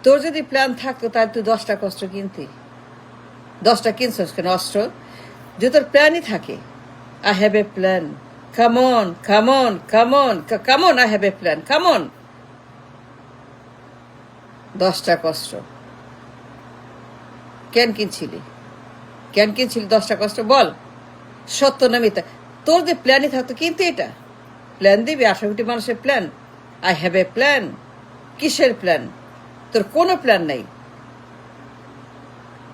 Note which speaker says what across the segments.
Speaker 1: তোর যদি প্ল্যান থাকতো তাহলে তুই 10টা অস্ত্র কিনতি। 10টা কিনছস কেন অস্ত্র? যদি তোর প্ল্যানই থাকে, I have a plan, come on come on come on come on, I have a plan, come on. 10টা অস্ত্র কেন কিনছিলি? কেন কিনছিলি 10টা অস্ত্র? বল, সত্য না মিথ্যা? তোর যে প্ল্যানই থাকতো কিন্তু এটা প্ল্যান দিবি 18 কোটি মানুষের plan. I have a plan. কিসের প্ল্যান? তোর কোনো প্ল্যান নাই,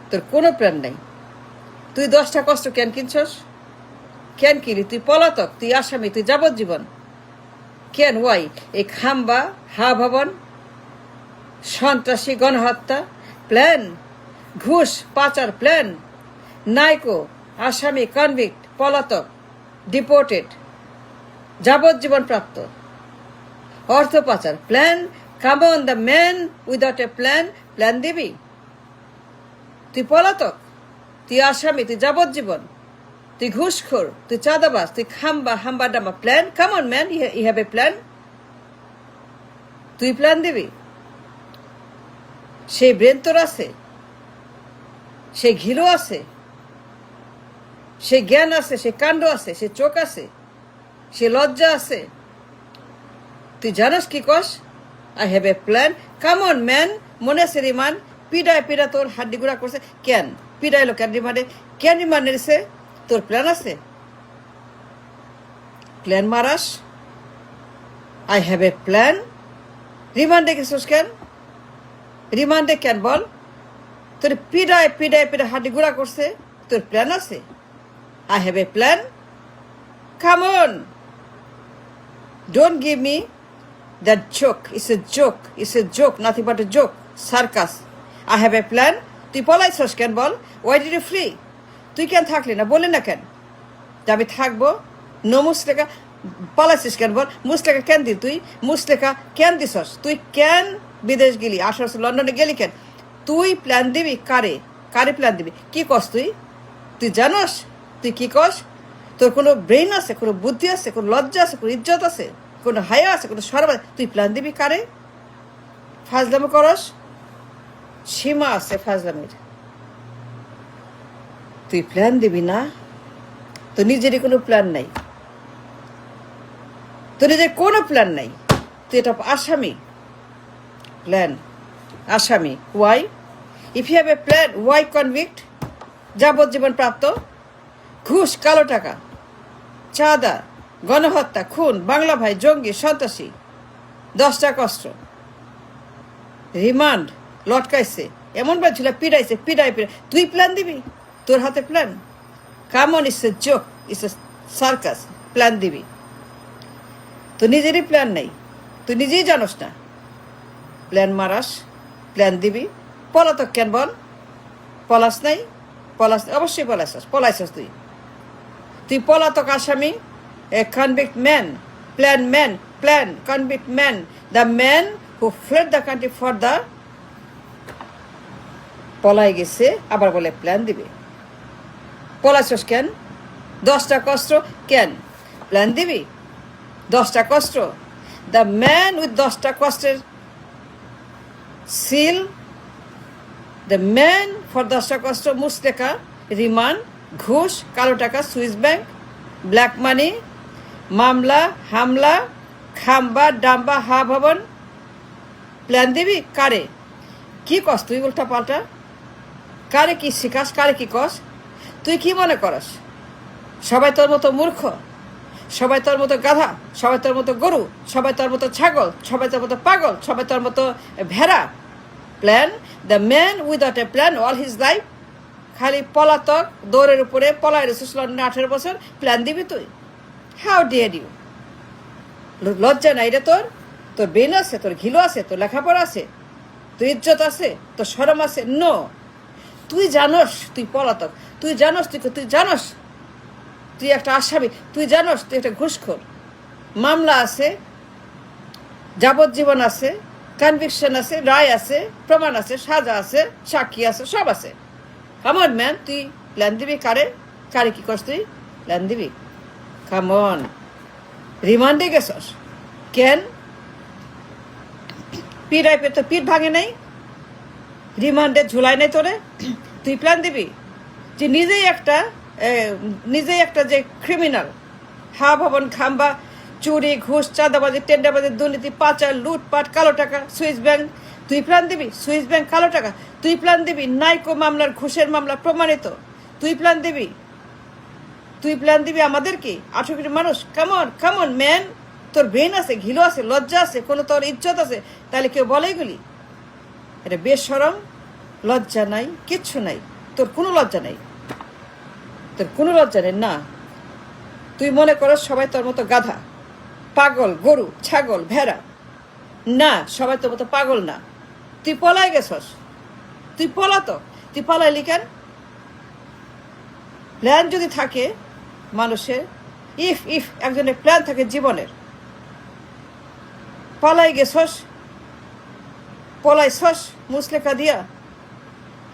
Speaker 1: তোর কোনো প্ল্যান নাই। তুই 10টা অস্ত্র কেন কিনছস? কেন কিনলি? তুই পলাতক, তুই আসামি, তুই যাবজ্জীবন। কেন? ওয়াই? এই খাম্বা, হা ভবন, সন্ত্রাসী, গণহত্যা প্ল্যান, ঘুষ পাচার প্ল্যান, নাইকো, আসামি, কনভিক্ট, পলাতক, ডিপোর্টেড, যাবজ্জীবন প্রাপ্ত, অর্থ পাচার plan. Come on the man without a plan, plan দিবি? তুই পলাতক, তুই আসামি, তুই যাবজ্জীবন, তুই ঘুষখোর, তুই চাঁদাবাজ, তুই খাম্বা হাম্বা ডাম্বা, plan? Come on man, you have a plan? তুই প্ল্যান দিবি? সেই ব্রেন তোর আছে, সেই ঘিলো আছে, সেই জ্ঞান আছে, সেই কাণ্ড আছে, সেই চোখ আছে, সে লজ্জা আছে? তুই জানোস কি কস? I have a plan, come on man. মনে আছে রিমান? পিডায় পিডা তোর হাড্ডি গুঁড়া করছে কেন? পিডাইলো কেন রিমান্ডে? কেন রিমান্ডে দিছে? তোর প্ল্যান আছে? প্ল্যান মারাস? I have a plan. রিমান্ডে গেছিস কেন? রিমান্ডে কেন বল? তোর পিডায় পিডায় পিডা হাড্ডি গুঁড়া করছে, তোর প্ল্যান আছে? I have a plan, come on. Don't give me that joke. It's a joke. It's a joke. Nothing but a joke. Circus. I have a plan. তুই পলাইছস কেন বল? Why did you flee? তুই কেন থাকলি না? বললি না কেন যে আমি থাকবো? নো মুসলেখা পলাইছিস কেন বল? মুসলেখা কেন দি? তুই মুসলেখা কেন দিছস? তুই কেন বিদেশ গেলি? আসার লন্ডনে গেলি কেন? তুই প্ল্যান দিবি কারে? কারে প্ল্যান দিবি? কি কস তুই? তুই জানস তুই কি কস? তোর কোনো ব্রেন আছে, কোনো বুদ্ধি আছে, কোনো লজ্জা আছে, কোনো ইজ্জত আছে, কোনো হায়া আছে, কোনো সরব আছে? তুই প্ল্যান দিবি কারে? ফাজলামি করস? সীমা আছে ফাজলামির। তুই প্ল্যান দিবি না? তোর নিজেরই কোনো প্ল্যান নাই, তোর নিজের কোনো প্ল্যান নাই। তুই এটা আসামি, প্ল্যান আসামি। Why? If you have a plan, why convict, যাবজ্জীবন প্রাপ্ত, ঘুষ, কালো টাকা, চাঁদা, গণহত্যা, খুন, বাংলা ভাই, জঙ্গি, সন্ত্রাসী, 10টা অস্ত্র, রিমান্ড, লটকাইছে, এমন ছিল পিড়াইছে, পিড়াই পিড়াই। তুই প্ল্যান দিবি? তোর হাতে plan? Come on, it's a joke, it's a circus. Plan দিবি? তো নিজেরই প্ল্যান নেই, তুই নিজেই জানোস না। প্ল্যান মারাস, প্ল্যান দিবি? পলাতক কেন বল? পলাস নাই? পলাস? অবশ্যই পলাইছস, পলাইছস তুই। তুই পলাতক আসামি, a convict man, plan man, plan convict man, the man who fled the country for the. পলাই গেছে আবার বলে প্ল্যান দিবে? পলাইছস কেন? 10টা অস্ত্র কেন? প্ল্যান দিবি? 10টা অস্ত্র, দ্য ম্যান উইথ 10টা অস্ত্রের সিল, দ্য ম্যান ফর 10টা অস্ত্র, মুসলেখা, রিমান্ড, ঘুষ, কালো টাকা, সুইস ব্যাংক, ব্ল্যাক মানি, মামলা, হামলা, খাম্বা ডাম্বা, হা ভবন। প্ল্যান দিবি কারে? কি কস তুই উল্টা পাল্টা? কারে কি শিখাস? কারে কি কস? তুই কি মনে করস সবাই তোর মতো মূর্খ? সবাই তোর মতো গাধা? সবাই তোর মতো গরু? সবাই তোর মতো ছাগল? সবাই তোর মতো পাগল? সবাই তোর মতো ভেড়া? Plan? The man without a plan all his life, খালি পলাতক, দৌড়ের উপরে পলাই রেছিস লন্ডনে 18 বছর। প্ল্যান দিবি তুই? How dear you! লজ্জা নাই রে তোর? তোর ব্রেন আছে, তোর ঘিলো আছে, তোর লেখাপড়া আছে, তোর ইজ্জত আছে, তোর শরম আছে? নো। তুই জানস তুই পলাতক, তুই জানস তুই জানস তুই একটা আসামি, তুই জানস তুই একটা ঘুষখোর। মামলা আছে, যাবজ্জীবন আছে, কনভিকশন আছে, রায় আছে, প্রমাণ আছে, সাজা আছে, সাক্ষী আছে, সব আছে। কাম অন ম্যান, তুই প্ল্যান দিবি কারে? কারে কি করস তুই? প্ল্যান দিবি? Come on. রিমান্ডে গেছস কেন? পিড়াই পেয়ে তো পিঠ ভাঙে নাই? রিমান্ডে ঝুলাই নাই তোরে? তুই প্ল্যান দিবি যে নিজেই একটা যে ক্রিমিনাল, হা ভবন খাম্বা, চুরি, ঘুষ, চাঁদাবাজি, টেন্ডারবাজি, দুর্নীতি, পাচার, লুটপাট, কালো টাকা, সুইস ব্যাংক, তুই প্ল্যান দিবি? সুইস ব্যাংক, কালো টাকা তুই প্ল্যান দিবি? নাইকো মামলার ঘুষের মামলা প্রমাণিত, তুই প্ল্যান দিবি? তুই প্ল্যান দিবি আমাদের কি 18 কোটি মানুষ? কামন ম্যান, তোর ব্রেন আছে, ঘিলো আছে, লজ্জা আছে, কোনো তোর ইজ্জত আছে? তাহলে কেউ বলে এগুলি? এটা বেশরম, লজ্জা নাই, কিচ্ছু নাই, তোর কোনো লজ্জা নেই, তোর কোনো লজ্জা নেই না। তুই মনে করস সবাই তোর মতো গাধা, পাগল, গরু, ছাগল, ভেড়া? না, সবাই তোর মতো পাগল না। তুই পলাই গেছস, তুই পলাতো, তুই পালাইলি কেন? প্ল্যান যদি থাকে মানুষের, ইফ একজনের প্ল্যান থাকে জীবনের, পালাই গেছস, পলাইছস মুসলেখা দিয়া,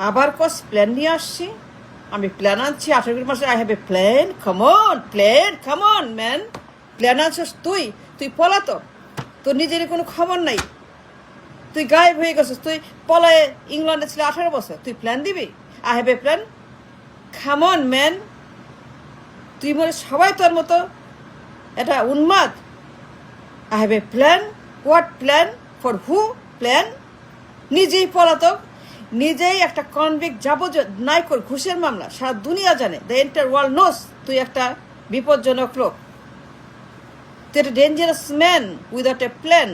Speaker 1: আবার কস প্ল্যান নিয়ে আসছি, আমি প্ল্যান আনছি 18 মাসে, I have a plan, come on man, plan আনছস তুই পলাতো, তোর নিজেরই কোনো খবর নাই, তুই গায়েব হয়ে গেছিস, তুই পলায় ইংল্যান্ডে ছিল 18 বছর, তুই প্ল্যান দিবি? I have a plan, come on man, তুই মনে সবাই তোর মতো এটা উন্মাদ? I have a plan, what plan, for who plan? নিজেই পলাতক, নিজেই একটা কনভিক্ট, নাইকোর ঘুষের মামলা, সারা দুনিয়া জানে, দ্য এন্টার ওয়ার্ল্ড নোস তুই একটা বিপজ্জনক লোক, তুই একটা dangerous man without a plan,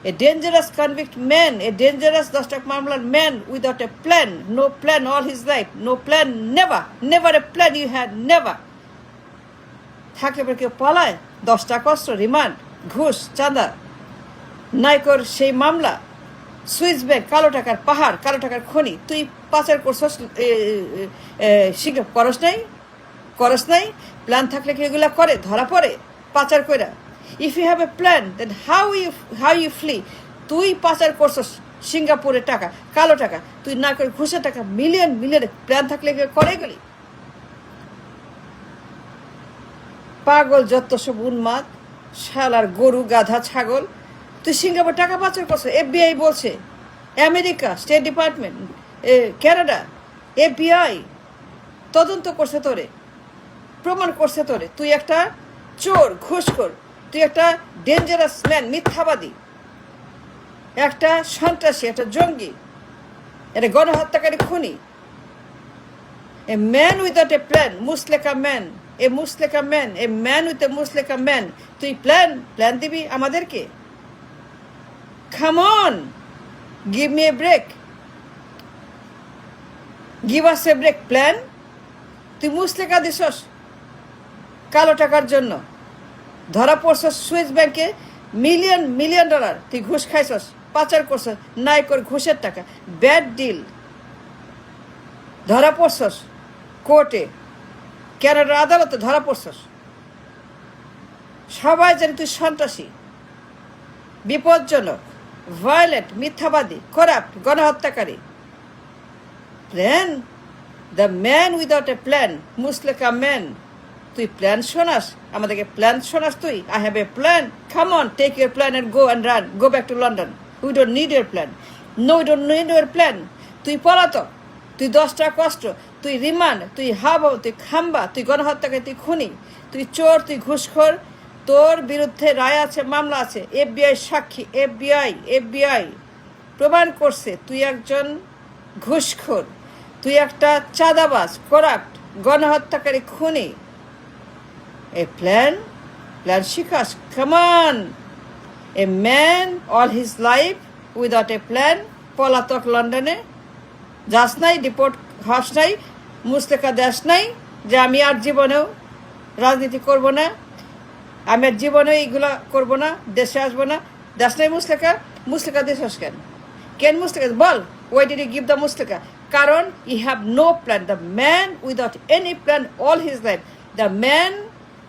Speaker 1: a dangerous convict man, a dangerous 10 টাকা মামলার man without a plan, no plan all his life, no plan, never a plan, you had never. থাকলে পরে কেউ পলায়? 10 টাকা কষ্ট, রিমান্ড, ঘুষ, চাঁদা, নাইকোর সেই মামলা, সুইস ব্যাংক, কালো টাকার পাহাড়, কালো টাকার খনি, তুই পাচার করছস, করস নাই? প্ল্যান থাকলে কি এগুলা করে? ধরা পড়ে পাচার কইরা? If you have a plan then how you flee? তুই পাচার করছস সিঙ্গাপুরের টাকা, কালো টাকা, তুই না করে ঘুষের টাকা, মিলিয়ন প্ল্যান থাকলে করে এগুলি? পাগল যত সব উন্মাদ, শালার গরু, গাধা, ছাগল, তুই সিঙ্গাপুর টাকা পাচার করছো, FBI বলছে, America state department, Canada FBI তদন্ত করছে তোরে, প্রমাণ করছে তোরে, তুই একটা চোর, ঘুষখোর, তুই একটা ডেঞ্জারাস ম্যান, মিথ্যাবাদী, একটা সন্ত্রাসী, একটা জঙ্গি, একটা গণহত্যাকারী, খুনি, a man without a plan, মুসলেখা man, a man with a মুসলেখা ম্যান, তুই প্ল্যান দিবি আমাদেরকে? Come on, give me a break, give us a break, plan? তুই মুসলেখা দিছস কালো টাকার জন্য, ধরা পড়ছস সুইস ব্যাংকে মিলিয়ন ডলার, তুই ঘুষ খাইছস, পাচার করছস, নাইকোর ঘুষের টাকা, ব্যাড ডিল, ধরা পড়ছস কোর্টে, কানাডার আদালতে ধরা পড়ছস, সবাই জানে তুই সন্ত্রাসী, বিপজ্জনক, ভায়োলেন্ট, মিথ্যাবাদী, করাপ্ট, গণহত্যাকারী। Plan? The man without a plan, মুসলেখা ম্যান, তুই প্ল্যান শোনাস আমাদেরকে? প্ল্যান শোনাস তুই? I have a plan, come on, take your plan and go and run, go back to London, we don't need your plan, no we don't need your plan. তুই পলাতক, তুই 10 টাকা কষ্ট, তুই রিমান্ড, তুই হাবো, তুই খাম্বা, তুই গণহত্যাকারী, তুই খুনি, তুই চোর, তুই ঘুষখোর, তোর বিরুদ্ধে রায় আছে, মামলা আছে, FBI সাক্ষী, FBI প্রমাণ করছে তুই একজন ঘুষখোর, তুই একটা চাঁদাবাজ, করাপ্ট, গণহত্যাকারী, খুনি। এ প্ল্যান শিখাস? Come on, a man all his life without a plan, পলাতক, লন্ডনে যাস নাই, ডিপোর্ট হস নাই, মুসলেখা দেশ নাই যে আমি আর জীবনেও রাজনীতি করব না, আমি আর জীবনে এইগুলা করবো না, দেশে আসবো না, দেশ নাই মুসলেখা দেশ আস কেন মুসলেখা বল? Why did you give the মুসলেখা? কারণ you have no plan, the man without any plan all his life, the man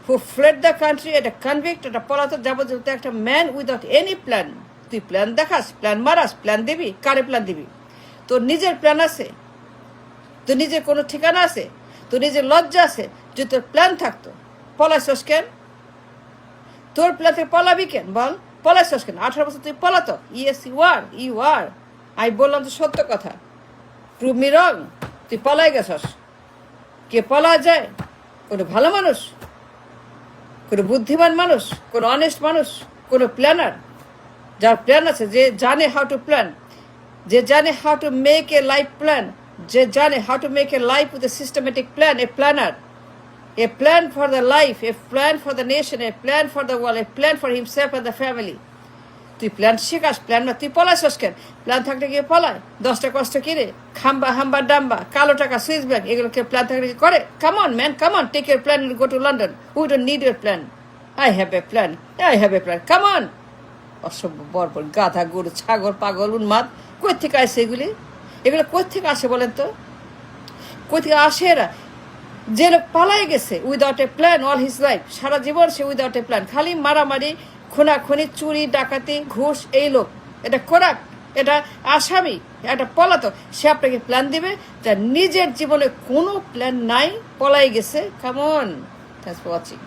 Speaker 1: who fled the country, একটা কনভিক্ট, একটা পলাতক, যাবতীয় একটা ম্যান উইদাউট এনি প্ল্যান। তুই প্ল্যান দেখাস, প্ল্যান মারাস, প্ল্যান দিবি? কারে প্ল্যান দিবি? তোর নিজের প্ল্যান আছে? তোর নিজের কোনো ঠিকানা আছে? তোর নিজের লজ্জা আছে? যদি তোর প্ল্যান থাকতো পলাইছস কেন? তোর প্ল্যান থেকে পলাবি কেন বল? পলাইছস কেন? 18 বছর তুই পলাতক। ইয়েস ইউ আর, আমি বললাম তো সত্য কথা। প্রুভ মি রং, তুই পলাই গেছস। কে পলা যায়? কোনো ভালো মানুষ, কোনো বুদ্ধিমান মানুষ, কোনো অনেস্ট মানুষ, কোনো প্ল্যানার, যার প্ল্যান আছে, যে জানে হাউ টু প্ল্যান, যে জানে how to make a life plan, যে জানে how to make a life with a systematic plan, a planner, a plan for the life, a plan for the nation, a plan for the world, a plan for himself and the family. তুই plan Shikha's, plan না, তুই পলাইছস কেন? Plan থাকলে গিয়ে পলায়, 10টা কষ্ট কিরে, খাম্বা হাম্বা ডাম্বা, কালো টাকা, সুইস ব্যাংক, এগুলোকে প্ল্যান থাকলে কি করে? Come on man, come on, take your plan and go to London. We don't need your plan. I have a plan. I have a plan. Come on. অসভ্য বর্বর গাধা গরু ছাগল পাগল উন্মাদ, কই থেকে আসে এগুলি? এগুলো কই থেকে আসে বলেন তো? কই থেকে আসে এরা? যে লোক পালাই গেছে without a plan all his life, সারা জীবন সে উইদাউট এ প্ল্যান, খালি মারামারি, খুনাখুনি, চুরি ডাকাতি, ঘুষ, এই লোক, এটা খোরাক, এটা আসামি, এটা পলাতক। সে আপনাকে প্ল্যান দিবে, যার নিজের জীবনে কোনো প্ল্যান নাই, পলাই গেছে। Come on, thanks for watching.